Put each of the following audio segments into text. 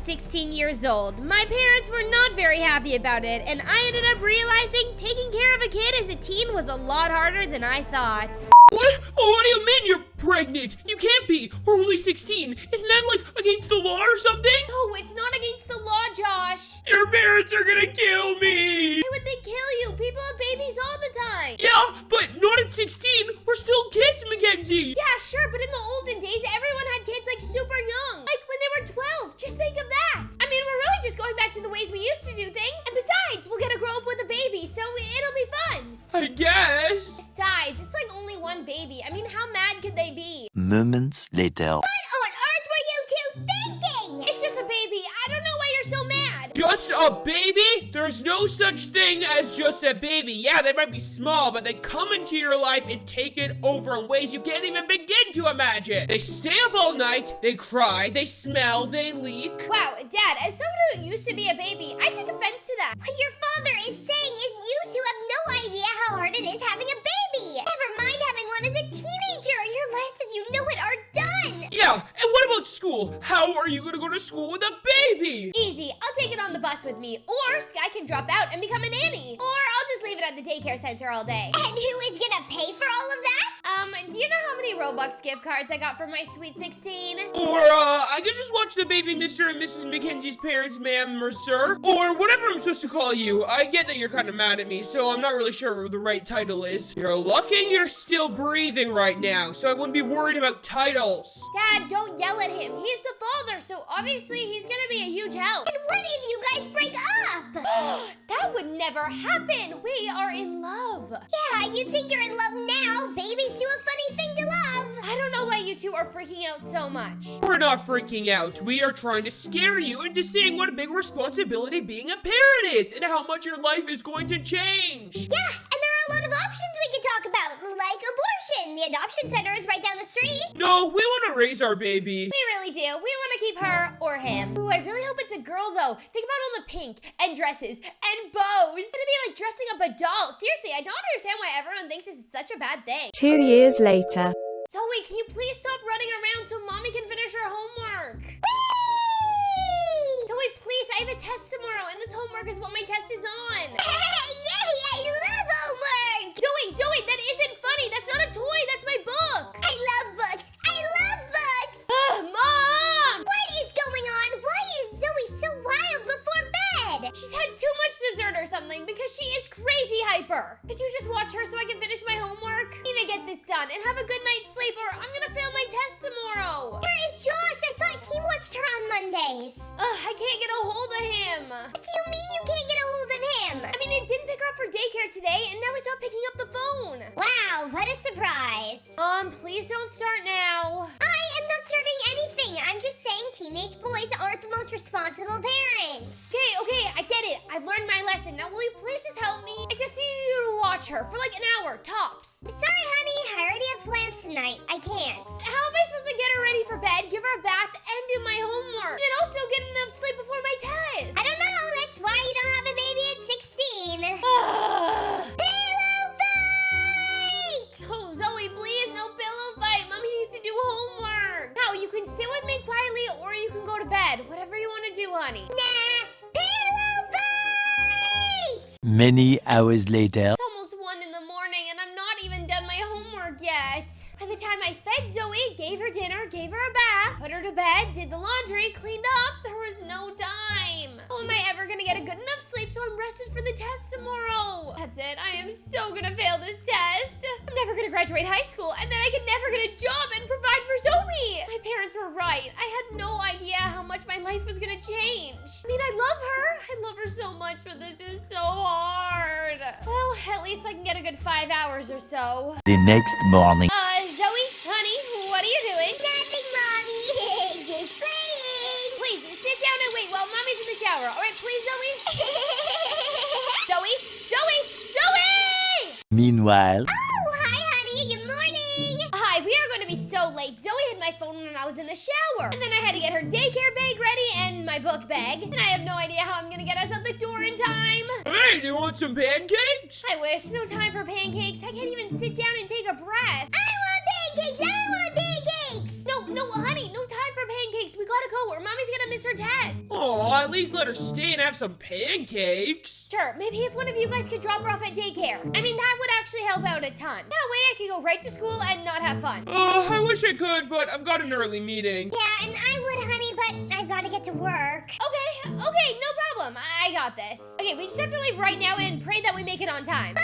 16 years old. My parents were not very happy about it, and I ended up realizing taking care of a kid as a teen was a lot harder than I thought. What? Oh, what do you mean you're pregnant? You can't be. We're only 16. Isn't that, like, against the law or something? No, it's not against the law, Josh. Your parents are gonna kill me. Why would they kill you? People have babies all the time. Yeah, but not at 16. We're still kids, Mackenzie. Yeah, sure, but in the olden days, everyone had kids, like, super young. Like, when they were 12. Just think of that. I mean, we're really just going back to the ways we used to do things. And besides, we'll get to grow up with a baby, so it'll be fun. I guess. Besides, it's like only one baby. I mean, how mad could they be? Moments later. What on earth were you two thinking? It's just a baby. I don't know why you're so mad. Just a baby? There's no such thing as just a baby. Yeah, they might be small, but they come into your life and take it over in ways you can't even begin to imagine. They stay up all night, they cry, they smell, they leak. Wow, Dad, as someone who used to be a baby, I take offense to that. What your father is saying is you two have no idea how hard it is having a baby. Never mind having one as a teenager. Your lives as you know it are done. Yeah, and what about school? How are you gonna go to school with a baby? Easy, I'll take it on the bus with me. Or Sky can drop out and become a nanny. Or I'll just leave it at the daycare center all day. And who is gonna pay for all of that? Do you know how many Robux gift cards I got for my sweet 16? Or, I could just watch the baby Mr. and Mrs. Mackenzie's parents, ma'am or sir. Or whatever I'm supposed to call you. I get that you're kind of mad at me, so I'm not really sure what the right title is. You're lucky you're still breathing right now, so I wouldn't be worried about titles. Dad, don't yell at him. He's the father, so obviously he's gonna be a huge help. And what if you guys break up? That would never happen. We are in love. Yeah, you think you're in love now. Babies do a funny thing to love. I don't know why you two are freaking out so much. We're not freaking out. We are trying to scare you into seeing what a big responsibility being a parent is and how much your life is going to change. Yeah, and there are a lot of options we could talk about, like abortion. The adoption center is right down the street. No, we want to raise our baby. We really do. We want to keep her or him. Ooh, I really hope it's a girl, though. Think about all the pink and dresses and bows. It's gonna be like dressing up a doll. Seriously, I don't understand why everyone thinks this is such a bad thing. 2 years later. Zoe, can you please stop running around so Mommy can finish her homework? Zoe, please, I have a test tomorrow, and this homework is what my test is on. Yay, I love homework! Zoe, that isn't funny. That's not a toy. That's my book. I love books. I love books. Mom! What is going on? Why is Zoe so wild before bed? She's had too much dessert or something because she is crazy hyper. Could you just watch her so I can finish my homework? I need to get this done and have a good night's sleep or I'm gonna fail my test tomorrow. Where is Josh? I thought he watched her on Mondays. I can't get a hold of him. What do you mean you can't get a hold of him? I mean, I didn't pick her up for daycare today and now he's not picking up the phone. Wow, what a surprise. Please don't start now. I am not starting anything. I'm just saying teenage boys aren't the most responsible parents. Okay, I get it. I've learned my lesson. Now will you please just help me? I just need you to watch her for like an hour, tops. Sorry, honey. I already have plans tonight. I can't. How am I supposed to get her ready for bed, give her a bath, and do my homework? And also get enough sleep before my test? I don't know. That's why you don't have a baby at 16. Pillow fight! Oh, Zoe, please, no pillow fight. Mommy needs to do homework. Now, you can sit with me quietly or you can go to bed. Whatever you want to do, honey. Nah, pillow fight! Many hours later. It's almost 1 in the morning and I'm not even done my homework yet. By the time I fed Zoe, gave her dinner, gave her a bath, put her to bed, did the laundry, cleaned up, there was no time. How am I ever gonna get a good enough sleep so I'm rested for the test tomorrow? That's it, I am so gonna fail this test. I'm never gonna graduate high school and then I can never get a job and provide for Zoe. My parents were right. I had no idea how much my life was gonna change. I mean, I love her. I love her so much, but this is so hard. Well, at least I can get a good 5 hours or so. The next morning. Zoe, honey, what are you doing? Nothing, Mommy. Just playing. Please, sit down and wait while Mommy's in the shower. All right, please, Zoe? Zoe! Meanwhile. Oh, hi, honey. Good morning. Hi, we are going to be so late. Zoe had my phone when I was in the shower. And then I had to get her daycare bag ready and my book bag. And I have no idea how I'm going to get us out the door in time. Hey, do you want some pancakes? I wish. No time for pancakes. I can't even sit down and take a breath. I want pancakes. No, honey, no time for pancakes. We gotta go or mommy's gonna miss her test. Oh, at least let her stay and have some pancakes. Sure, maybe if one of you guys could drop her off at daycare. I mean, that would actually help out a ton. That way I could go right to school and not have fun. I wish I could, but I've got an early meeting. Yeah, and I would, honey, but I gotta get to work. Okay, no problem. I got this. Okay, we just have to leave right now and pray that we make it on time. But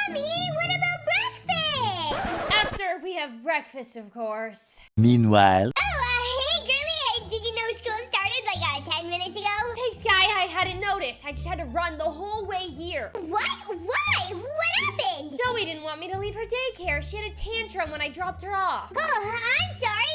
Mommy, what about breakfast? After we have breakfast, of course. Meanwhile, Hey, girlie, did you know school started like 10 minutes ago? Thanks, Sky, I hadn't noticed. I just had to run the whole way here. What? Why? What happened? Zoe didn't want me to leave her daycare. She had a tantrum when I dropped her off. Oh, I'm sorry.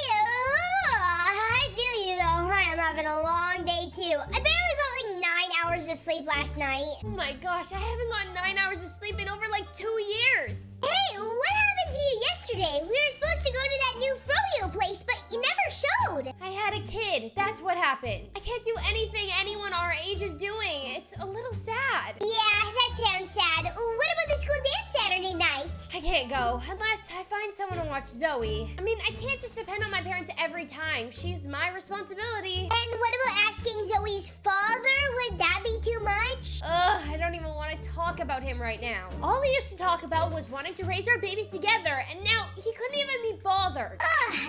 I feel you, though. I'm having a long day, too. I barely got like 9 hours of sleep last night. Oh my gosh, I haven't gotten 9 hours of sleep in over like 2 years. Hey, what happened to you yesterday? We were supposed to go to that new froyo place, but you never showed. I had a kid. That's what happened. I can't do anything anyone our age is doing. It's a little sad. Yeah, that sounds sad. What about the school dance Saturday night? I can't go unless I find someone to watch Zoe. I mean, I can't just depend on my parents every time. She's my responsibility. And what about asking Zoe's father? Would that be too much? I don't even want to talk about him right now. All he used to talk about was wanting to raise our babies together, and now he couldn't even be bothered.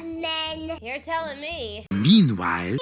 Men. You're telling me. meanwhile,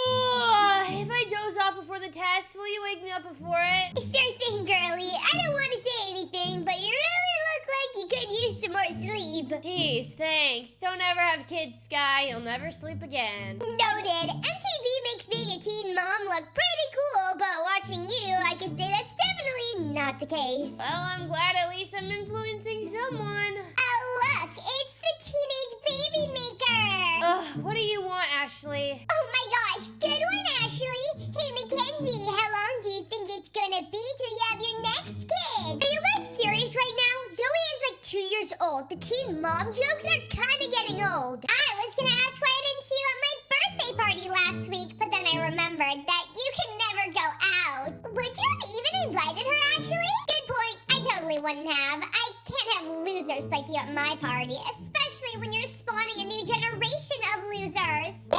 If I doze off before the test, will you wake me up before it? Sure thing, girlie. I don't want to say anything, but you really look like you could use some more sleep. Jeez, thanks. Don't ever have kids, Sky. You'll never sleep again. Noted. MTV makes being a teen mom look pretty cool, but watching you, I can say that's definitely not the case. Well, I'm glad at least I'm influencing someone. Oh, look, it's the Teenage Baby Maker. What do you want, Ashley? Oh my gosh, good one, Ashley. Hey, Mackenzie, how long do you think it's gonna be till you have your next kid? Are you guys serious right now? Zoe is like 2 years old. The teen mom jokes are kind of getting old. I was gonna ask why I didn't see you at my birthday party last week, but then I remembered that you can never go out. Would you have even invited her, Ashley? Good point. I totally wouldn't have. I can't have losers like you at my party, especially when you're spawning a new generation of losers.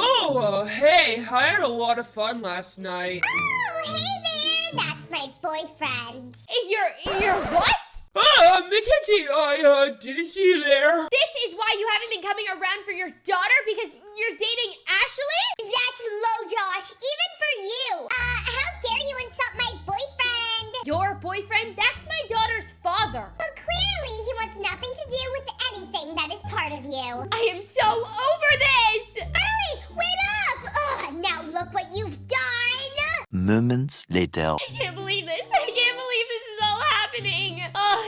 Hey, I had a lot of fun last night. Oh, hey there. That's my boyfriend. You're what? Mackenzie, I didn't see you there. This is why you haven't been coming around for your daughter because you're dating Ashley? That's low, Josh, even for you. How dare you insult my boyfriend? Your boyfriend? That's my daughter's father. Well, clearly he wants nothing to do with anything that is part of you. I am so over this. Ellie, wait up. Now look what you've done. moments later. I can't believe this. I can't believe this is all happening.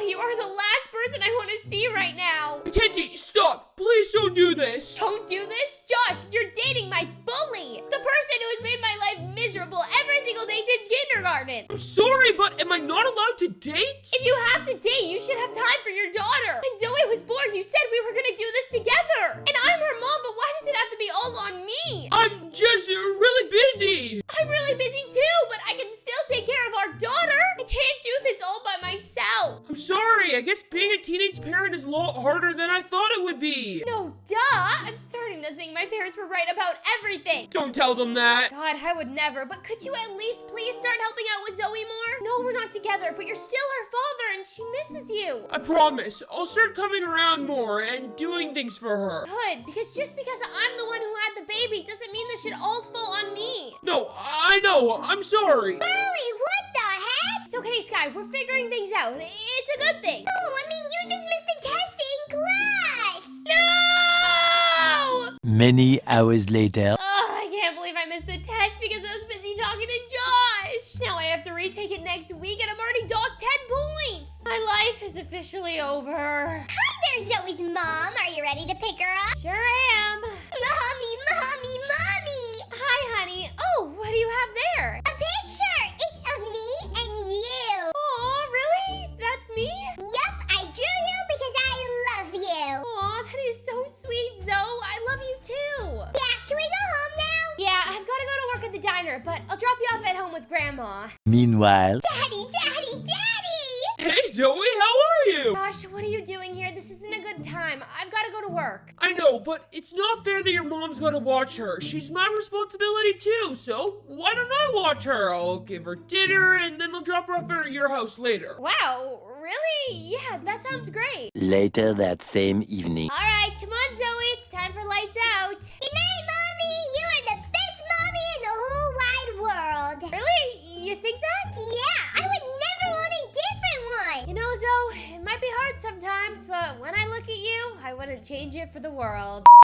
You are the last person I want to see right now. Mackenzie, stop. Please don't do this. Don't do this? Josh, you're dating my bully. The person who has made my life miserable every single day since kindergarten. I'm sorry, but am I not allowed to date? If you have to date, you should have time for your daughter. When Zoe was born, you said we were going to do this together. And I'm her mom, but why does it have to be all on me? I'm just really busy. I'm really busy too, but I can still take care of our daughter. I can't do this all by myself. I'm sorry. I guess being a teenage parent is a lot harder than I thought it would be. No, duh. I'm starting to think my parents were right about everything. Don't tell them that. God, I would never, but could you at least please start helping out with Zoe more? No, we're not together, but you're still her father and she misses you. I promise. I'll start coming around more and doing things for her. Good, because just because I'm the one who had the baby doesn't mean this should all fall on me. No, I know. I'm sorry. Burley, what the heck? It's okay, Sky. We're figuring things out. It's a good thing. No, I mean, you just missed the test in class. No! Many hours later. I can't believe I missed the test because I was busy talking to Josh. Now I have to retake it next week and I'm already docked 10 points. My life is officially over. Hi there, Zoe's mom. Are you ready to pick her up? Sure am. Mommy, mommy, mommy. Hi, honey. Oh, what do you have there? A picture. It's of me and you. Aw, really? That's me? Yep, I drew you because I love you. Aw, that is so sweet, Zoe. I love you too. Yeah, can we go home now? Yeah, I've got to go to work at the diner, but I'll drop you off at home with Grandma. Meanwhile. Daddy, Daddy, Daddy! Hey, Zoe, how are you? Gosh, what are you doing here? This isn't a good time. I've got to go to work. I know, but it's not fair that your mom's gotta watch her. She's my responsibility too, so why don't I watch her? I'll give her dinner and then I'll drop her off at your house later. Wow, really? Yeah, that sounds great. Later that same evening. All right, come on, Zoe. It's time for lights out. Good night, Mommy. You are the best mommy in the whole wide world. Really? You think that? Yeah, I would never want a different one. You know, Zoe, it might be hard sometimes, but when I look at you, I wouldn't change it for the world.